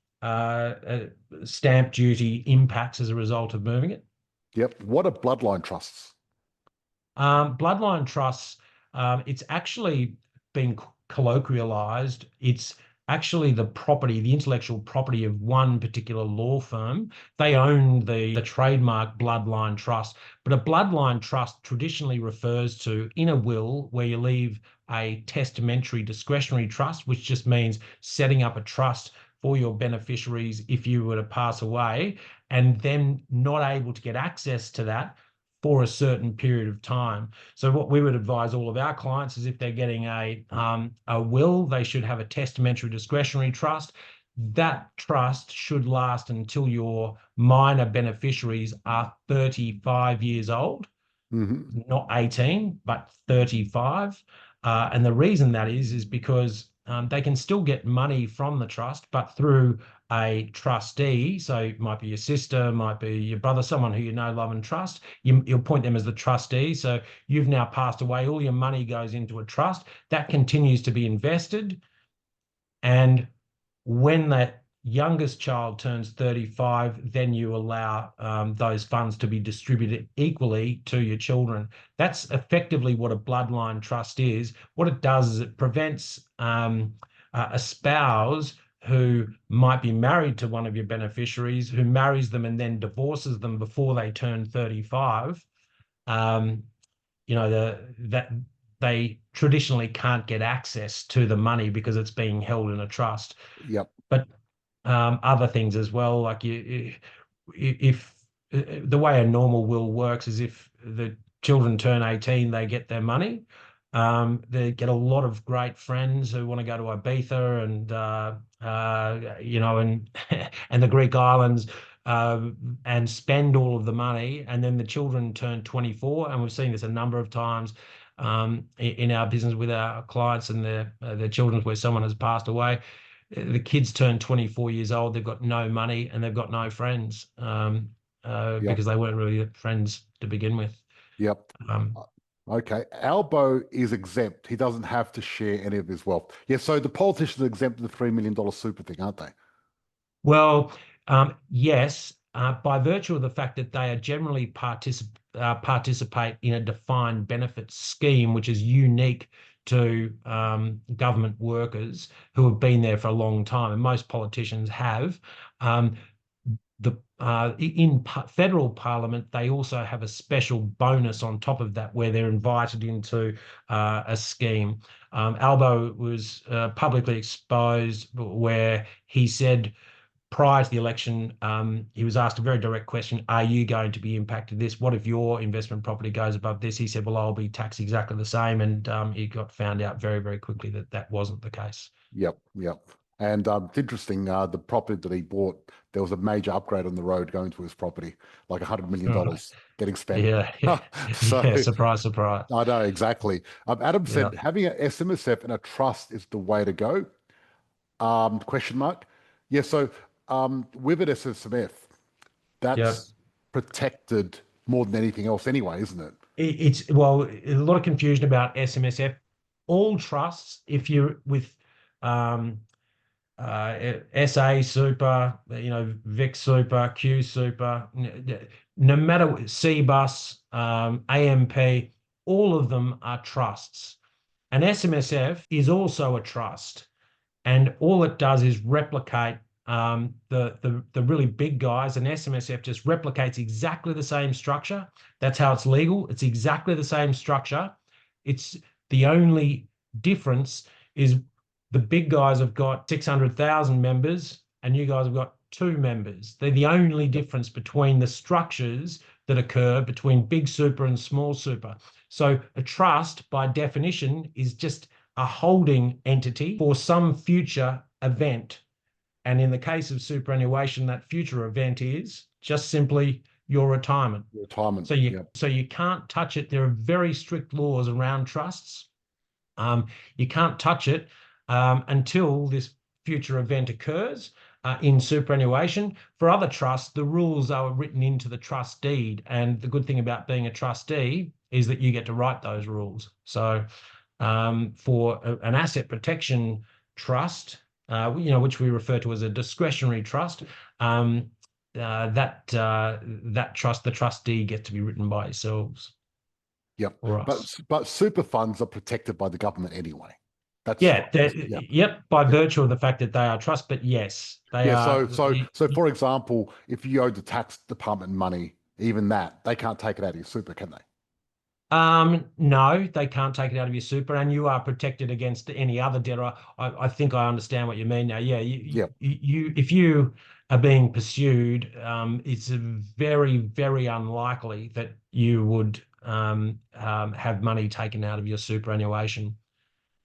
stamp duty impacts as a result of moving it. Yep. What are bloodline trusts? Bloodline trusts, it's actually been colloquialized. It's actually the intellectual property of one particular law firm. They own the trademark bloodline trust, but a bloodline trust traditionally refers to in a will where you leave a testamentary discretionary trust, which just means setting up a trust for your beneficiaries if you were to pass away, and then not able to get access to that for a certain period of time. So what we would advise all of our clients is if they're getting a will, they should have a testamentary discretionary trust. That trust should last until your minor beneficiaries are 35 years old, not 18, but 35. And the reason that is because they can still get money from the trust, but through a trustee. So it might be your sister, might be your brother, someone who you know, love, and trust. You'll appoint them as the trustee. So you've now passed away. All your money goes into a trust that continues to be invested. And when that youngest child turns 35, then you allow those funds to be distributed equally to your children. That's effectively what a bloodline trust is. What it does is it prevents a spouse who might be married to one of your beneficiaries, who marries them and then divorces them before they turn 35. That they traditionally can't get access to the money because it's being held in a trust. Yep. But other things as well, like if the way a normal will works is if the children turn 18, they get their money. They get a lot of great friends who want to go to Ibiza and and the Greek islands, and spend all of the money, and then the children turn 24, and we've seen this a number of times in our business with our clients and their children where someone has passed away. The kids turn 24 years old, they've got no money and they've got no friends because they weren't really friends to begin with. Yep. Okay. Albo is exempt. He doesn't have to share any of his wealth. Yeah, so the politicians are exempt of the $3 million super thing, aren't they? Well, yes, by virtue of the fact that they are generally participate in a defined benefit scheme, which is unique to government workers who have been there for a long time, and most politicians have. In federal parliament, they also have a special bonus on top of that where they're invited into a scheme. Albo was publicly exposed where he said prior to the election, he was asked a very direct question: "Are you going to be impacted this? What if your investment property goes above this?" He said, "Well, I'll be taxed exactly the same," and he got found out very, very quickly that that wasn't the case. Yep. And it's interesting, the property that he bought, there was a major upgrade on the road going to his property, like $100 million getting spent. Yeah, So yeah. Surprise, surprise. I know exactly. Adam Yeah, said having an SMSF and a trust is the way to go. Question mark. Yeah. So with an SMSF, yeah. that's protected more than anything else anyway, isn't it? It's well, a lot of confusion about SMSF. All trusts, if you're with SA Super, Vic Super, Q Super, no matter CBus, AMP, all of them are trusts. An SMSF is also a trust, and all it does is replicate the really big guys. An SMSF just replicates exactly the same structure. That's how it's legal. It's exactly the same structure. It's the only difference is the big guys have got 600,000 members and you guys have got 2 members. They're the only difference between the structures that occur between big super and small super. So a trust, by definition, is just a holding entity for some future event. And in the case of superannuation, that future event is just simply your retirement. Retirement. So you can't touch it. There are very strict laws around trusts. You can't touch it until this future event occurs. In superannuation, for other trusts, the rules are written into the trust deed. And the good thing about being a trustee is that you get to write those rules. So for an asset protection trust, which we refer to as a discretionary trust, that trust, the trustee, gets to be written by yourselves. Yep. Or us. But super funds are protected by the government anyway. That's Yep, by virtue of the fact that they are trust, but yes, they are. So for example, if you owe the tax department money, even that, they can't take it out of your super, can they? No, they can't take it out of your super, and you are protected against any other debtor. I think I understand what you mean now. Yeah, if you are being pursued, it's very, very unlikely that you would have money taken out of your superannuation.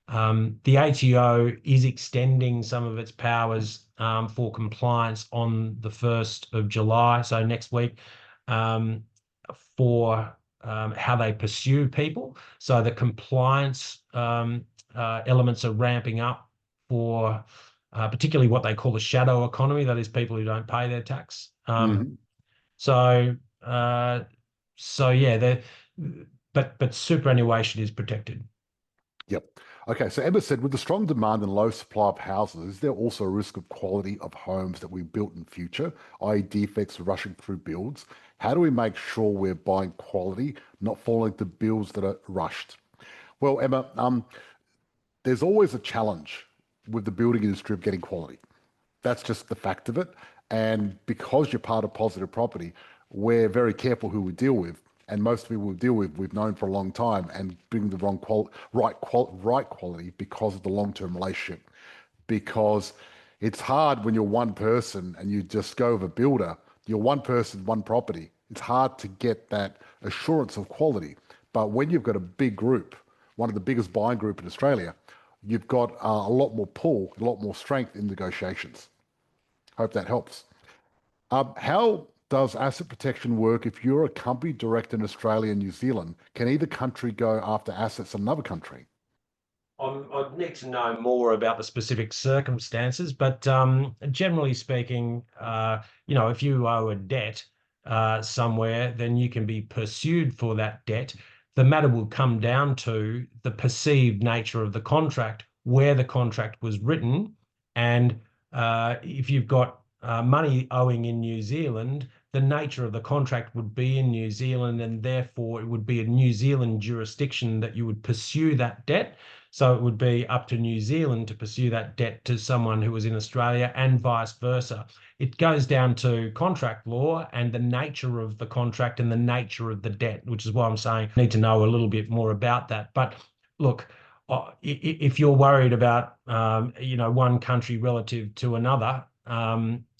The ATO is extending some of its powers for compliance on the 1st of July, so next week, for how they pursue people. So the compliance elements are ramping up for particularly what they call the shadow economy, that is people who don't pay their tax. So yeah, but superannuation is protected. Yep. Okay, so Emma said, with the strong demand and low supply of houses, is there also a risk of quality of homes that we built in future, i.e. defects rushing through builds? How do we make sure we're buying quality, not falling to builds that are rushed? Well, Emma, there's always a challenge with the building industry of getting quality. That's just the fact of it. And because you're part of Positive Property, we're very careful who we deal with. And most people we deal with, we've known for a long time, and bring the right quality because of the long-term relationship. Because it's hard when you're one person and you just go with a builder. You're one person, one property. It's hard to get that assurance of quality. But when you've got a big group, one of the biggest buying group in Australia, you've got a lot more pull, a lot more strength in negotiations. Hope that helps. How does asset protection work if you're a company director in Australia and New Zealand? Can either country go after assets in another country? I'd need to know more about the specific circumstances, but generally speaking, if you owe a debt somewhere, then you can be pursued for that debt. The matter will come down to the perceived nature of the contract, where the contract was written, and if you've got money owing in New Zealand, the nature of the contract would be in New Zealand, and therefore it would be a New Zealand jurisdiction that you would pursue that debt. So it would be up to New Zealand to pursue that debt to someone who was in Australia, and vice versa. It goes down to contract law and the nature of the contract and the nature of the debt, which is why I'm saying I need to know a little bit more about that. But look, if you're worried about one country relative to another,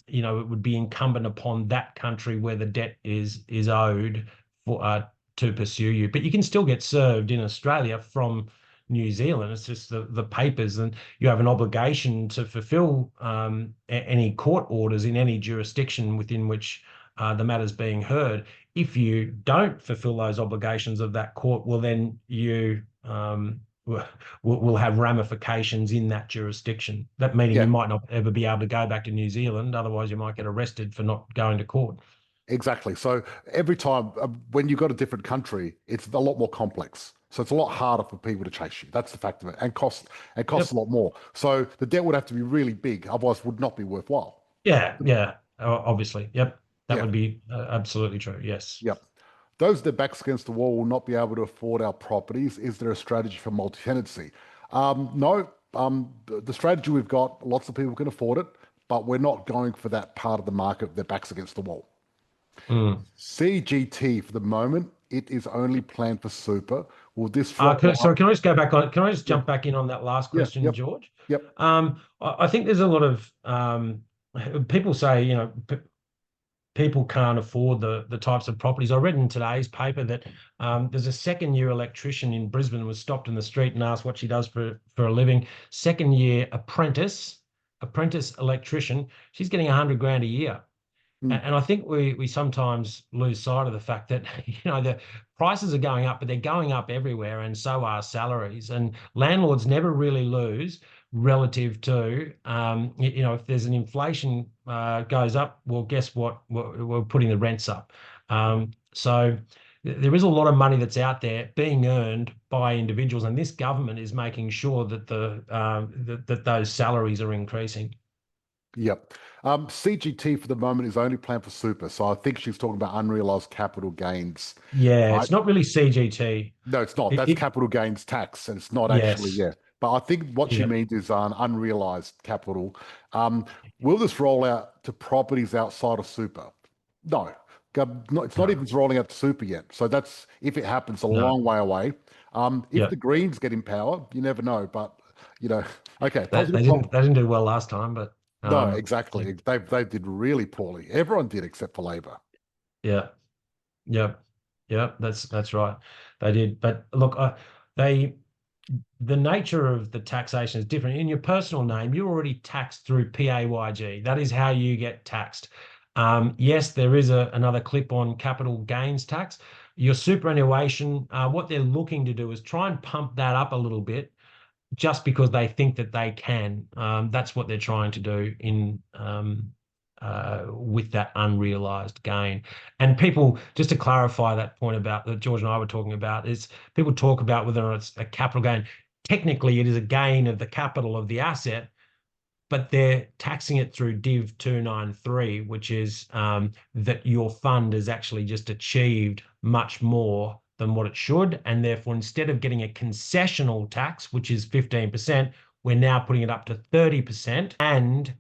it would be incumbent upon that country where the debt is owed for to pursue you. But you can still get served in Australia from New Zealand. It's just the papers, and you have an obligation to fulfill any court orders in any jurisdiction within which the matter's being heard. If you don't fulfill those obligations of that court, well, then you will have ramifications in that jurisdiction. That meaning you might not ever be able to go back to New Zealand. Otherwise, you might get arrested for not going to court. Exactly. So every time when you've got a different country, it's a lot more complex. So it's a lot harder for people to chase you. That's the fact of it, and costs a lot more. So the debt would have to be really big, otherwise it would not be worthwhile. Yeah, obviously. Yep, that would be absolutely true. Yes. Yep. Those that backs against the wall will not be able to afford our properties. Is there a strategy for multi-tenancy? No. The strategy we've got, lots of people can afford it, but we're not going for that part of the market that backs against the wall. CGT for the moment, it is only planned for super. Will this? Sorry, can I just go back on? Can I just jump back in on that last question, George? Yep. I think there's a lot of people say, people can't afford the types of properties. I read in today's paper that there's a second-year electrician in Brisbane who was stopped in the street and asked what she does for a living. Second-year apprentice electrician. She's getting $100,000 a year. And I think we sometimes lose sight of the fact that, the prices are going up, but they're going up everywhere, and so are salaries. And landlords never really lose relative to, if there's an inflation goes up, well, guess what? We're putting the rents up. So there is a lot of money that's out there being earned by individuals, and this government is making sure that that those salaries are increasing. Yep. CGT for the moment is only planned for super. So I think she's talking about unrealized capital gains. Yeah, right? It's not really CGT. No, it's not. That's capital gains tax, and it's not actually, But I think what she means is an unrealized capital. Will this roll out to properties outside of super? No. It's not even rolling out to super yet. So that's, if it happens, a long way away. If the Greens get in power, you never know. But, okay. They didn't do well last time, but. No, exactly. They did really poorly. Everyone did except for Labor. Yeah. That's right. They did. But look, the nature of the taxation is different. In your personal name, you're already taxed through PAYG. That is how you get taxed. Yes, there is another clip on capital gains tax. Your superannuation, what they're looking to do is try and pump that up a little bit, just because they think that they can. That's what they're trying to do with that unrealized gain. And people, just to clarify that point about that George and I were talking about, is people talk about whether or not it's a capital gain. Technically, it is a gain of the capital of the asset, but they're taxing it through Div 293, which is that your fund has actually just achieved much more than what it should, and therefore instead of getting a concessional tax, which is 15%, we're now putting it up to 30%, and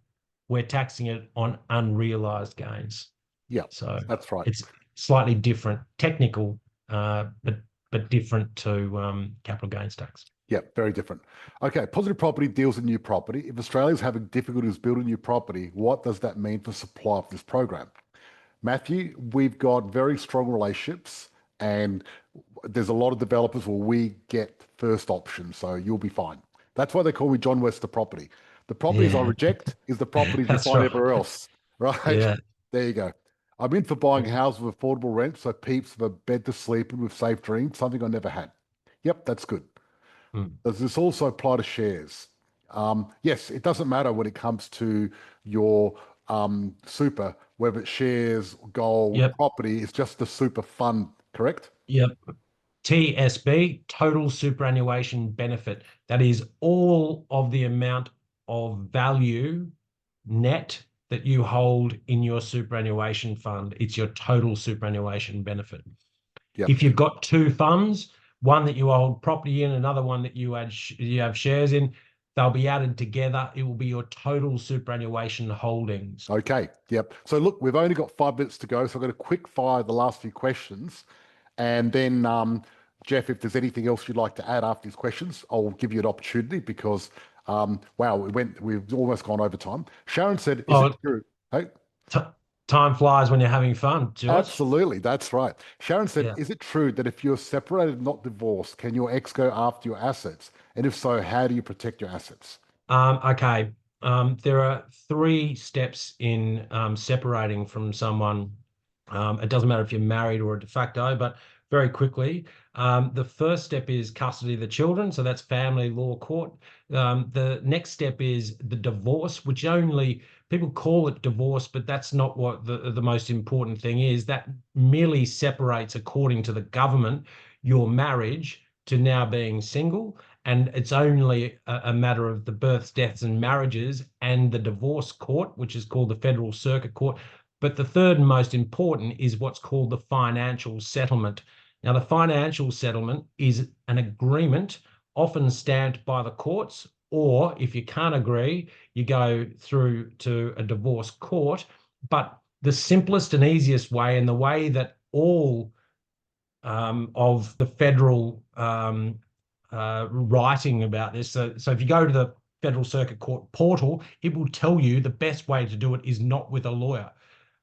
we're taxing it on unrealized gains. Yeah, so that's right. It's slightly different, technical, but different to capital gains tax. Yeah, very different. Okay, positive property deals in new property. If Australia's having difficulties building new property, what does that mean for supply of this program? Matthew, we've got very strong relationships, and there's a lot of developers where we get first option, so you'll be fine. That's why they call me John Wester Property. The properties I reject is the properties you find everywhere else, right? Yeah. There you go. I'm in for buying houses with affordable rent, so peeps have a bed to sleep in with safe dreams, something I never had. Yep, that's good. Does this also apply to shares? Yes, it doesn't matter when it comes to your super, whether it's shares, gold, property, it's just the super fund, correct? Yep. TSB, total superannuation benefit. That is all of the amount of value net that you hold in your superannuation fund. It's your total superannuation benefit. Yep. If you've got two funds, one that you hold property in, another one that you have shares in, they'll be added together. It will be your total superannuation holdings. Okay. Yep. So look, we've only got 5 minutes to go, so I'm going to quick fire the last few questions, and then Jeff, if there's anything else you'd like to add after these questions, I'll give you an opportunity because wow, we've almost gone over time. Sharon said, "Is it true?" Hey, T Time flies when you're having fun, Stuart. absolutely, that's right. Sharon said, Yeah. is it true that if you're separated, not divorced, can your ex go after your assets? And if so, how do you protect your assets? Okay. There are three steps in separating from someone. It doesn't matter if you're married or a de facto, but very quickly, the first step is custody of the children. So that's family law court. The next step is the divorce, which only people call it divorce, but that's not what the most important thing is. That merely separates, according to the government, your marriage to now being single, and it's only a matter of the births, deaths, and marriages and the divorce court, which is called the Federal Circuit Court. But the third and most important is what's called the financial settlement. Now, the financial settlement is an agreement often stamped by the courts, or if you can't agree, you go through to a divorce court. But the simplest and easiest way, and the way that all of the federal writing about this. So if you go to the Federal Circuit Court portal, it will tell you the best way to do it is not with a lawyer.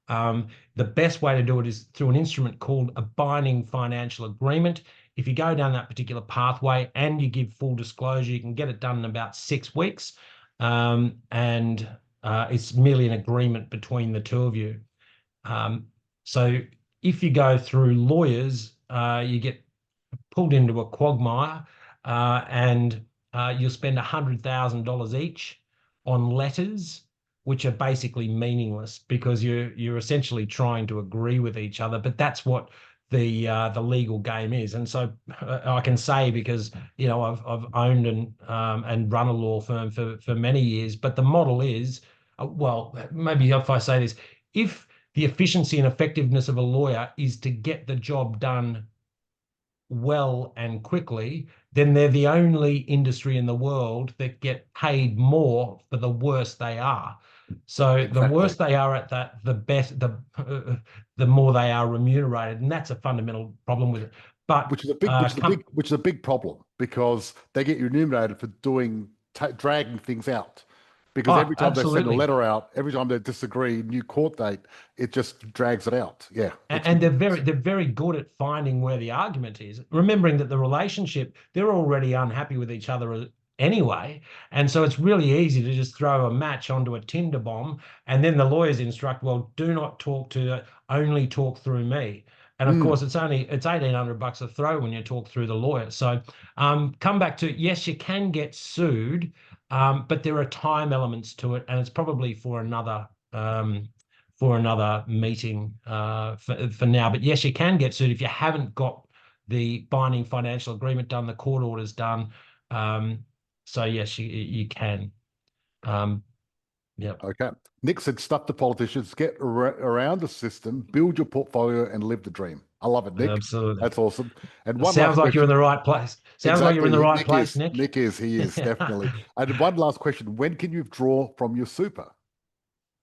The best way to do it is through an instrument called a binding financial agreement. If you go down that particular pathway and you give full disclosure, you can get it done in about 6 weeks. And it's merely an agreement between the two of you. So if you go through lawyers, you get pulled into a quagmire, and you'll spend $100,000 each on letters, which are basically meaningless because you're essentially trying to agree with each other. But that's what the legal game is. And so I can say, because I've owned and run a law firm for many years. But the model is, well, maybe if I say this, if the efficiency and effectiveness of a lawyer is to get the job done well and quickly, then they're the only industry in the world that get paid more for the worse they are. So the Exactly. worse they are at that, the more they are remunerated, and that's a fundamental problem with it. But Which is a big, which is a big, which is a big problem because they get remunerated for dragging things out. Because oh, every time they send a absolutely. letter out, every time they disagree, new court date, it just drags it out. Yeah, it's And ridiculous. they're very good at finding where the argument is, remembering that the relationship, they're already unhappy with each other anyway. And so it's really easy to just throw a match onto a Tinder bomb, and then the lawyers instruct, well, do not talk to, only talk through me. And of Mm, course, it's 1,800 bucks a throw when you talk through the lawyer. So come back to, yes, you can get sued, but there are time elements to it, and it's probably for another meeting for now. But yes, you can get sued if you haven't got the binding financial agreement done, the court orders done. So yes, you can. Yeah, okay. Nick said, stuff the politicians, get around the system, build your portfolio, and live the dream. I love it, Nick. absolutely. That's awesome. And one Sounds last like you're in question. the right place. Sounds like you're in the Exactly. right Nick place, is. Nick. Nick is. He is definitely. And one last question. When can you withdraw from your super?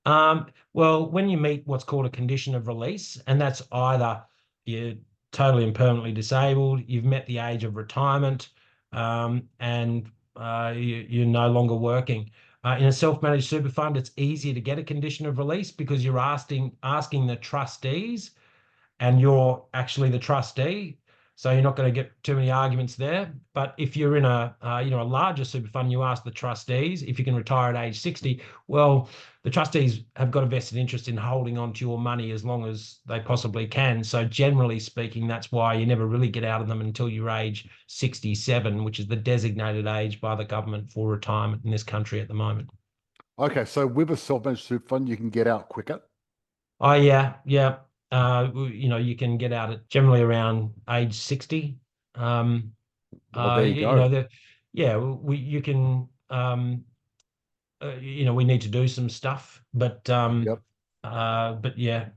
Well, when you meet what's called a condition of release, and that's either you're totally and permanently disabled, you've met the age of retirement, and you're no longer working. In a self-managed super fund, it's easier to get a condition of release because you're asking the trustees, and you're actually the trustee, so you're not going to get too many arguments there. But if you're in a larger super fund, you ask the trustees if you can retire at age 60. Well, the trustees have got a vested interest in holding on to your money as long as they possibly can. So generally speaking, that's why you never really get out of them until you're age 67, which is the designated age by the government for retirement in this country at the moment. Okay, so with a self-managed super fund, you can get out quicker. Oh yeah, yeah. You can get out at generally around age 60. Um, Well, there you you go. know, yeah, you can, we need to do some stuff, Yep. but yeah,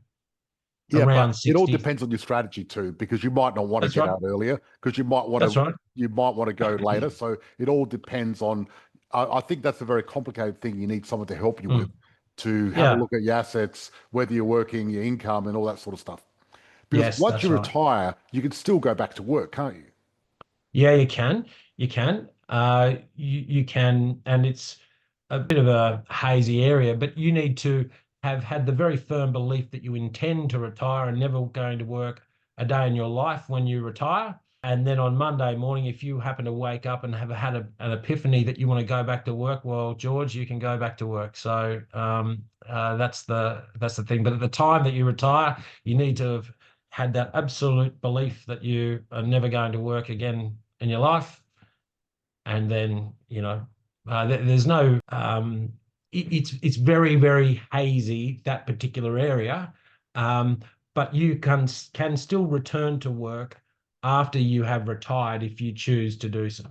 Yeah, around but it all 60. depends on your strategy too, because you might not want to That's get right. out earlier, because That's right. you might want to go later. So it all depends on. I think that's a very complicated thing. You need someone to help you with, Mm. to have a Yeah. look at your assets, whether you're working, your income, and all that sort of stuff. Because Yes, once you that's right. retire, you can still go back to work, can't you? Yeah, you can. You can. You can, and it's a bit of a hazy area, but you need to have had the very firm belief that you intend to retire and never going to work a day in your life when you retire. And then on Monday morning, if you happen to wake up and have had an epiphany that you want to go back to work, well, George, you can go back to work. So that's the thing. But at the time that you retire, you need to have had that absolute belief that you are never going to work again in your life. And then, there's no, it's very, very hazy, that particular area. But you can still return to work after you have retired if you choose to do so.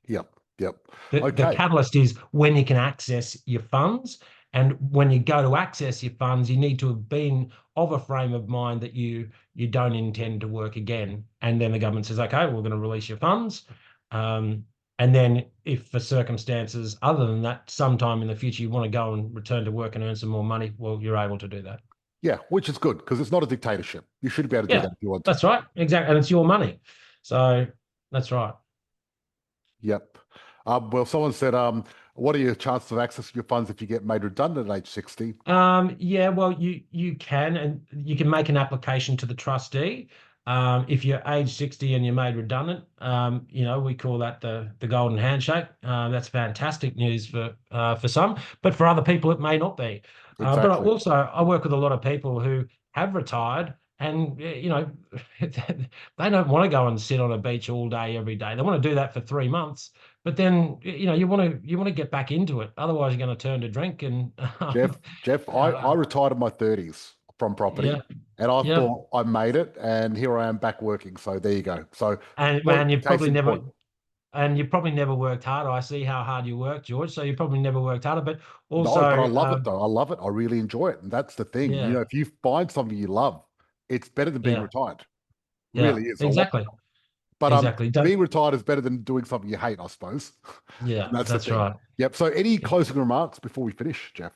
Yep. The Okay. catalyst is when you can access your funds. And when you go to access your funds, you need to have been of a frame of mind that you don't intend to work again. And then the government says, okay, we're going to release your funds. And then if for circumstances other than that, sometime in the future, you want to go and return to work and earn some more money, well, you're able to do that. Yeah, which is good because it's not a dictatorship. You should be able to do that if you want to. That's right. Exactly. And it's your money. So that's right. Yep. Well, someone said, what are your chances of accessing your funds if you get made redundant at age 60? Yeah, well, you can, and you can make an application to the trustee. If you're age 60 and you're made redundant, we call that the golden handshake. That's fantastic news for some, but for other people it may not be. Exactly. But I work with a lot of people who have retired and they don't want to go and sit on a beach all day every day. They want to do that for 3 months, but then you want to get back into it. Otherwise, you're going to turn to drink. And Jeff, I retired in my 30s from property, and I thought I made it, and here I am back working. So there you go. So and you probably never. And you probably never worked harder. I see how hard you work, George. So you probably never worked harder. But also, no, but I love it though. I love it. I really enjoy it, and that's the thing. Yeah. If you find something you love, it's better than being retired. It really is. Exactly. But exactly. Being retired is better than doing something you hate, I suppose. Yeah, that's right. right. Yep. So, any closing remarks before we finish, Jeff?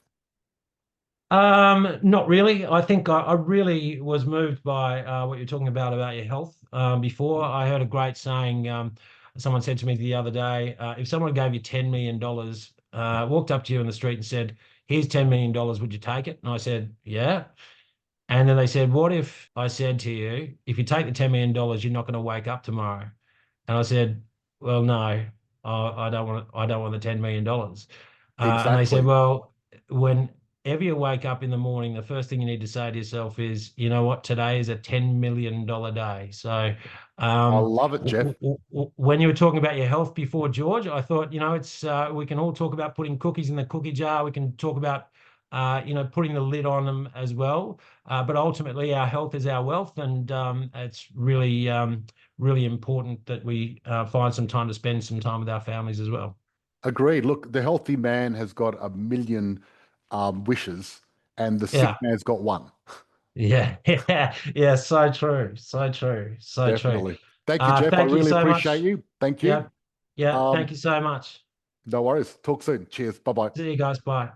Not really. I think I really was moved by what you're talking about your health. Before I heard a great saying. Someone said to me the other day, if someone gave you $10 million, walked up to you in the street and said, here's $10 million, would you take it? And I said, yeah. And then they said, what if I said to you, if you take the $10 million, you're not going to wake up tomorrow? And I said, well, no, I don't want the $10 million. And they said, well, whenever you wake up in the morning, the first thing you need to say to yourself is, you know what, today is a $10 million day. So I love it, Jeff. When you were talking about your health before, George, I thought, it's we can all talk about putting cookies in the cookie jar. We can talk about putting the lid on them as well. But ultimately, our health is our wealth, and it's really, really important that we find some time to spend some time with our families as well. Agreed. Look, the healthy man has got a million wishes, and the sick man's got one. Yeah. So true. Definitely. Thank you, Jeff. I really appreciate you. Thank you. Yeah. Thank you so much. No worries. Talk soon. Cheers. Bye-bye. See you guys. Bye.